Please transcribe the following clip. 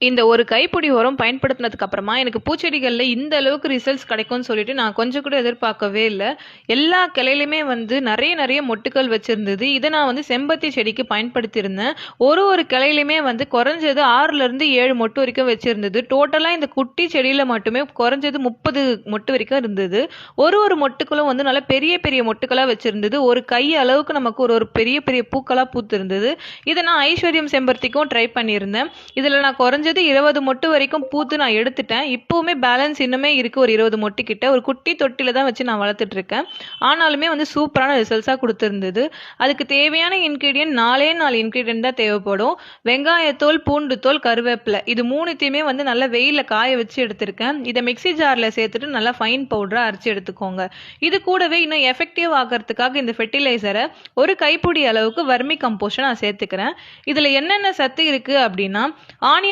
இந்த ஒரு கைப்பிடி உரம் பயன்படுத்தினதுக்கு அப்புறமா எனக்கு பூச்செடிகளில் இந்த அளவுக்கு ரிசல்ட்ஸ் கிடைக்கும்னு சொல்லிட்டு நான் கொஞ்சம் கூட எதிர்பார்க்கவே இல்லை. எல்லா கிளையிலுமே வந்து நிறைய நிறைய மொட்டுக்கள் வச்சிருந்தது. இதை நான் வந்து செம்பருத்தி செடிக்கு பயன்படுத்தியிருந்தேன். ஒரு கிளையிலுமே வந்து குறைஞ்சது 6லேருந்து 7 மொட்டு வரைக்கும் வச்சிருந்தது. டோட்டலாக இந்த குட்டி செடியில் மட்டுமே குறைஞ்சது 30 மொட்டு வரைக்கும் இருந்தது. ஒரு மொட்டுக்களும் வந்து நல்ல பெரிய பெரிய மொட்டுக்களாக வச்சிருந்தது. ஒரு கை அளவுக்கு நமக்கு ஒரு பெரிய பெரிய பூக்களாக பூத்திருந்தது. இதை நான் ஐஸ்வர்யம் செம்பருத்திக்கும் ட்ரை பண்ணியிருந்தேன். இதில் நான் குறைஞ்சது 20 மொட்டு வரைக்கும் பூத்து நான் எடுத்துட்டேன். இப்போவுமே பேலன்ஸ் இன்னுமே இருக்கு ஒரு 20 மொட்டு கிட்ட. ஒரு குட்டி தொட்டில தான் வச்சு நான் வளர்த்துட்டு இருக்கேன். ஆனாலுமே வந்து சூப்பரான ரிசல்ட்ஸாக கொடுத்துருந்தது. அதுக்கு தேவையான இன்க்ரீடியன்ட் 4 இன்க்ரீடியன்ட் தான் தேவைப்படும். வெங்காயத்தோல், பூண்டு தோல், கருவேப்பிலை, இது மூணுத்தையுமே வந்து நல்லா வெயிலில் காய வச்சு எடுத்திருக்கேன். இதை மிக்சி ஜாரில் சேர்த்துட்டு நல்லா ஃபைன் பவுடராக அரைச்சி எடுத்துக்கோங்க. இது கூடவே இன்னும் எஃபெக்டிவ் ஆகிறதுக்காக இந்த ஃபெர்டிலைசரை ஒரு கைப்பிடி அளவுக்கு வர்மி கம்போஸ்ட்டை நான் சேர்த்துக்கிறேன். இதில் என்னென்ன சத்து இருக்குது அப்படின்னா, ஆனியன்